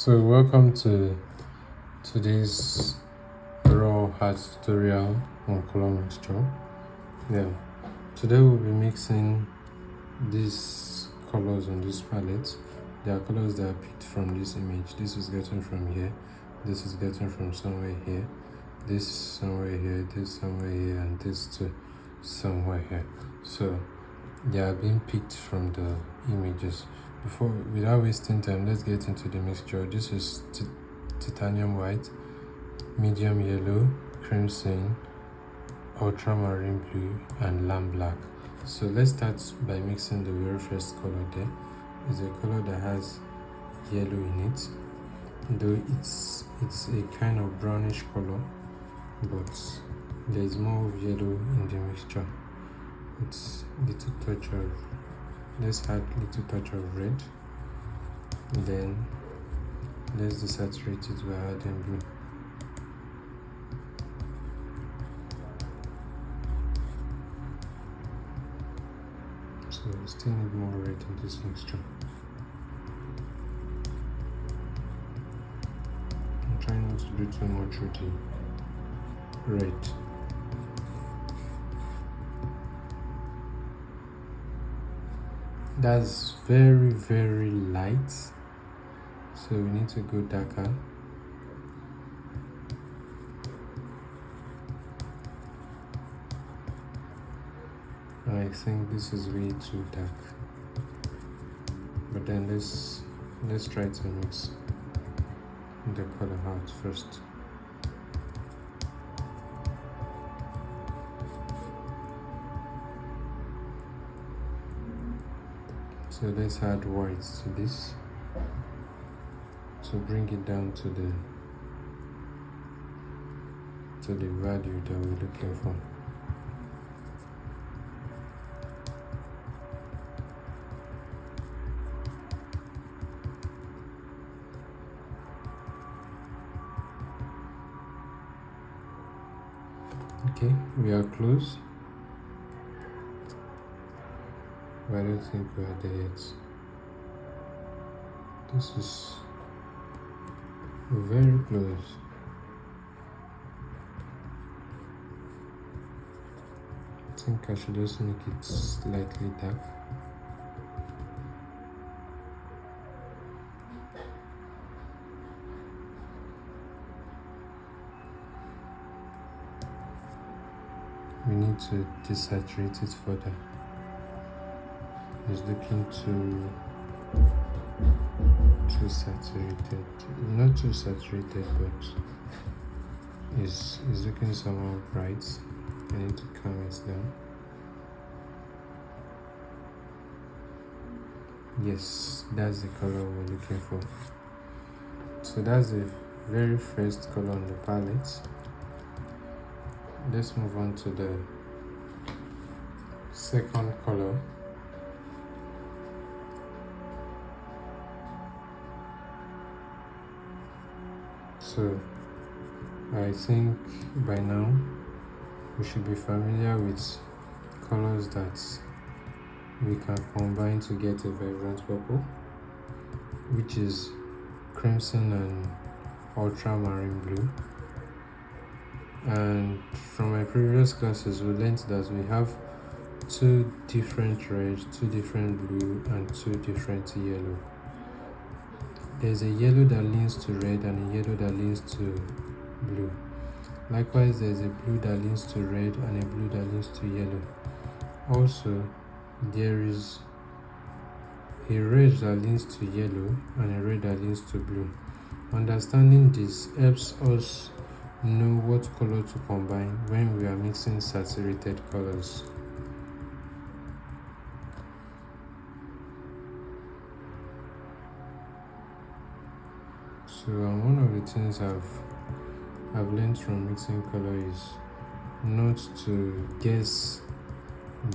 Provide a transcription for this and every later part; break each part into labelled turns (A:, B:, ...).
A: So welcome to today's raw art tutorial on color mixture. Today we'll be mixing these colors on this palette. There are colors that are picked from this image. This is getting from here, this is getting from somewhere here, this somewhere here, this somewhere here, and this too somewhere here. So they are being picked from the images. Without wasting time, let's get into the mixture. This is titanium white, medium yellow, crimson, ultramarine blue, and lamp black. So let's start by mixing the very first color. There is a color that has yellow in it, though it's a kind of brownish color, but there is more of yellow in the mixture. It's little touch of, let's add little touch of red, then let's desaturate it by adding blue. So we still need more red in this mixture. I'm trying not to do too much with the red. That's very, very light, so we need to go darker. I think this is way too dark, but then let's try to mix the color out first. So let's add white to this to bring it down to the value that we're looking for. Okay, we are close. But I don't think we are there yet. This is very close. I think I should just make it slightly dark. We need to desaturate it further. It's looking too saturated. Not too saturated, but it's looking somehow bright. I need to calm it down. Yes, that's the color we're looking for. So that's the very first color on the palette. Let's move on to the second color. So I think by now we should be familiar with colors that we can combine to get a vibrant purple, which is crimson and ultramarine blue. And from my previous classes, we learned that we have two different red, two different blue, and two different yellow. There's a yellow that leans to red and a yellow that leans to blue. Likewise, there's a blue that leans to red and a blue that leans to yellow. Also, there is a red that leans to yellow and a red that leans to blue. Understanding this helps us know what color to combine when we are mixing saturated colors. So one of the things I've learned from mixing color is not to guess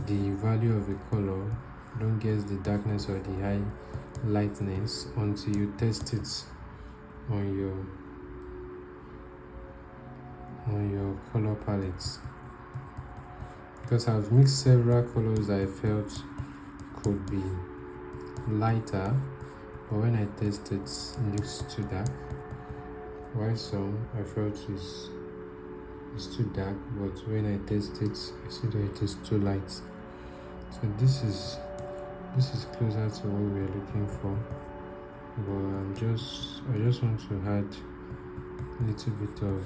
A: the value of a color. Don't guess the darkness or the high lightness until you test it on your color palettes. Because I've mixed several colors that I felt could be lighter but when I test it, it looks too dark. While some I felt it's too dark, but when I test it, I see that it is too light. So this is closer to what we are looking for, but I just want to add a little bit of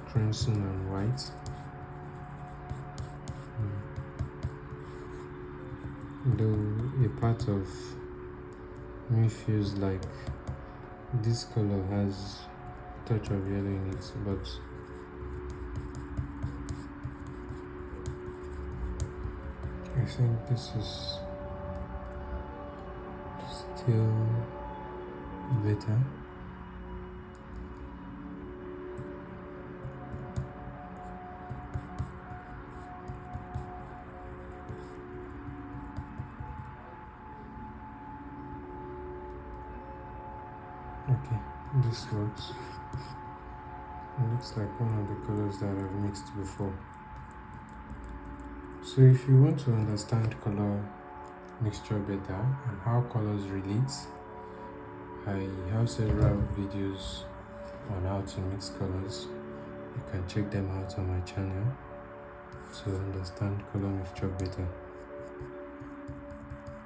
A: crimson and white. Though a part of me feels like this color has a touch of yellow in it, but I think this is still better. Okay, this works. It looks like one of the colors that I've mixed before. So if you want to understand color mixture better and how colors relate, I have several videos on how to mix colors. You can check them out on my channel to understand color mixture better.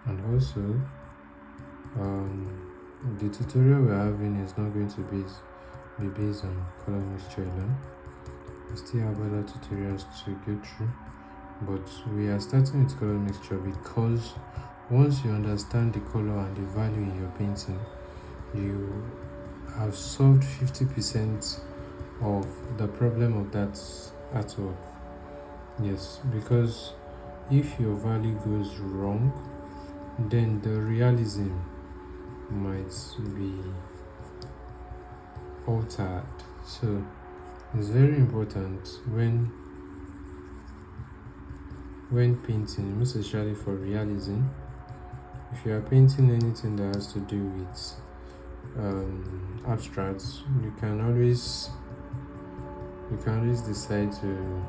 A: And also, the tutorial we're having is not going to be based on color mixture alone. We still have other tutorials to go through, but we are starting with color mixture because once you understand the color and the value in your painting, you have solved 50% of the problem of that artwork. Yes, because if your value goes wrong, then the realism might be altered. So it's very important when painting, most especially for realism. If you are painting anything that has to do with abstracts, you can always decide to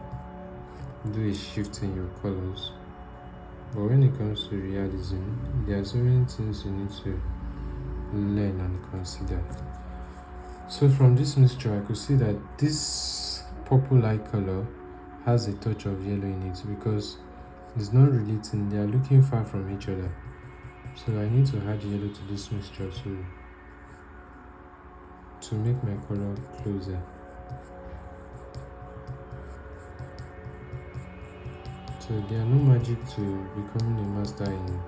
A: do a shift in your colors. But when it comes to realism, there are so many things you need to learn and consider. So from this mixture, I could see that this purple light color has a touch of yellow in it because it's not relating, they are looking far from each other. So I need to add yellow to this mixture to make my color closer. So there are no magic to becoming a master in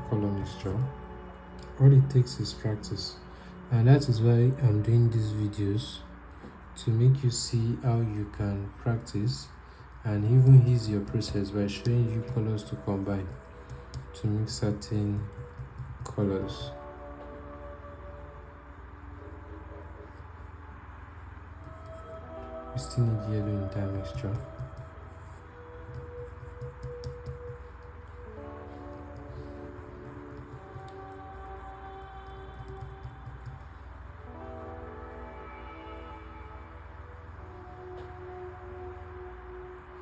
A: color mixture. All it takes is practice, and that is why I'm doing these videos, to make you see how you can practice and even ease your process by showing you colors to combine to mix certain colors. We still need yellow in that mixture.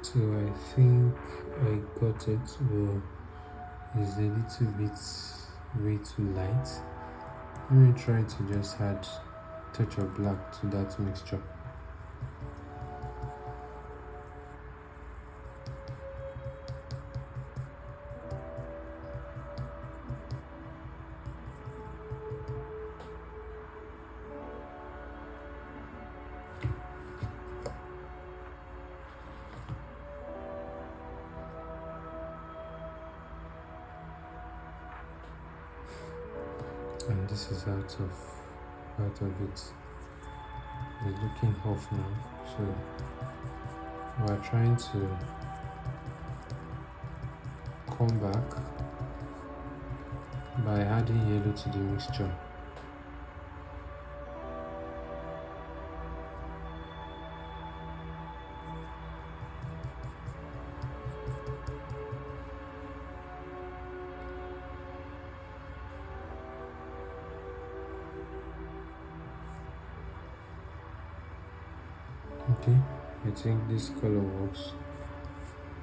A: So I think I got it, but it's a little bit way too light. Let me try to just add a touch of black to that mixture. And this is out of it. It's looking off now, so we're trying to come back by adding yellow to the mixture. Okay, I think this color works.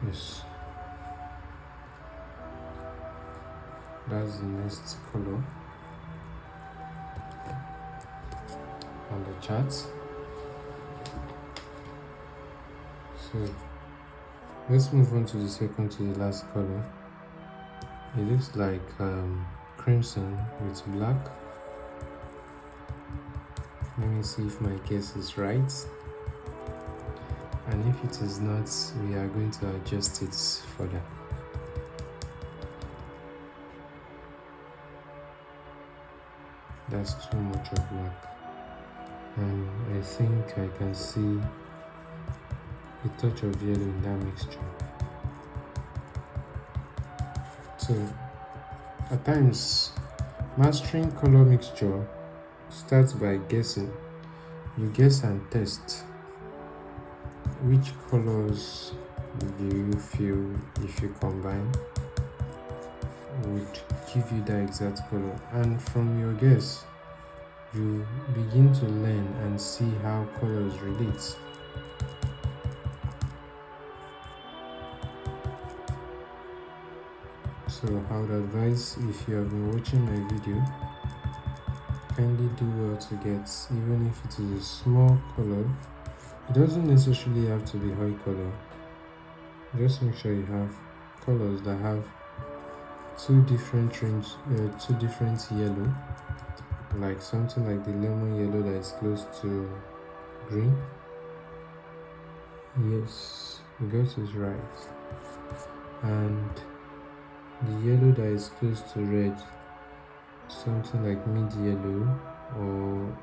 A: Yes, that's the next color. on the chart. So let's move on to the second to the last color. It looks like crimson with black. Let me see if my guess is right. And if it is not, we are going to adjust it further. That's too much of black. And I think I can see a touch of yellow in that mixture. So at times, mastering color mixture starts by guessing. You guess and test. Which colors do you feel if you combine would give you that exact color? And from your guess, you begin to learn and see how colors relate. So I would advise, if you have been watching my video, kindly do well to get, even if it is a small color. It doesn't necessarily have to be high color. Just make sure you have colors that have two different yellow, like something like the lemon yellow that is close to green. Yes, you got it right. And the yellow that is close to red, something like mid yellow or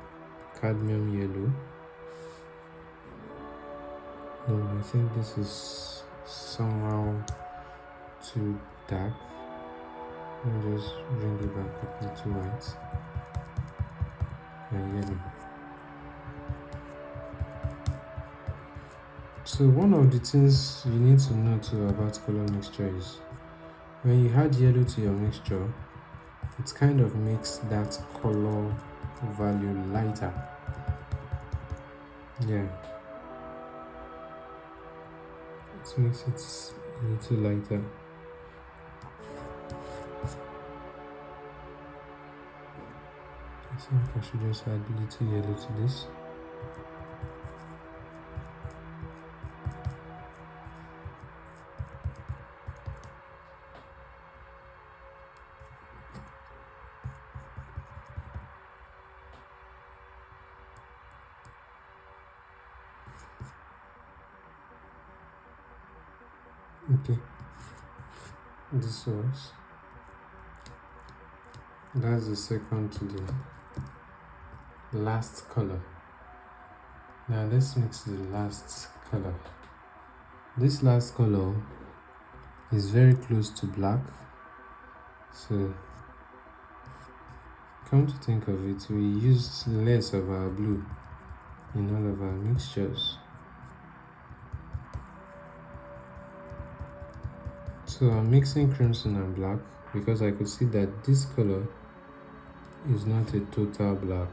A: cadmium yellow. No, I think this is somehow too dark. Let me just bring it back quickly to white and yellow. So one of the things you need to know too about color mixture is when you add yellow to your mixture, it kind of makes that color value lighter. Yeah. It makes it a little lighter. I think I should just add a little yellow to this. Okay, this was, that's the second to the last color. Now let's mix the last color. This last color is very close to black, so come to think of it, we used less of our blue in all of our mixtures. So I'm mixing crimson and black because I could see that this color is not a total black,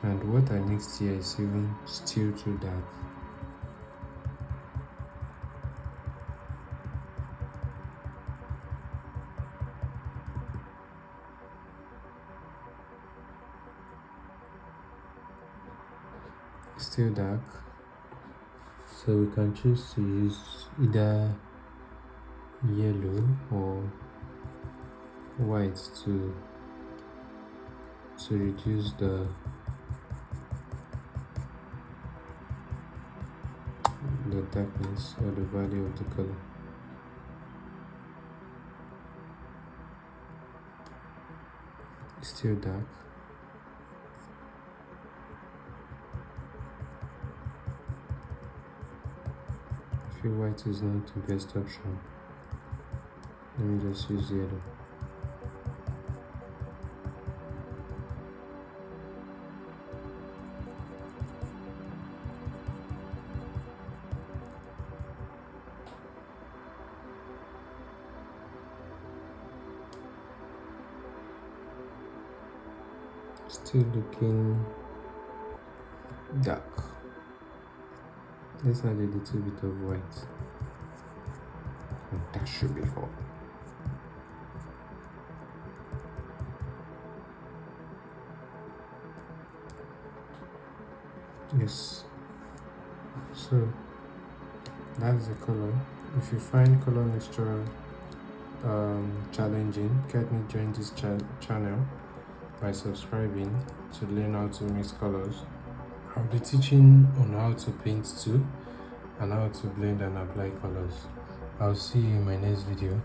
A: and what I mixed here is even still too dark. Still dark, so we can choose to use either yellow or white to reduce the darkness or the value of the color. It's still dark. I feel white is not the best option. Let me just use yellow. Still looking dark. Let's add a little bit of white. And that should be all. Yes, so that's the color. If you find color mixture challenging, get me join this channel by subscribing to learn how to mix colors. I'll be teaching on how to paint too and how to blend and apply colors. I'll see you in my next video.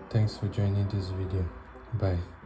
A: Thanks for joining this video. Bye.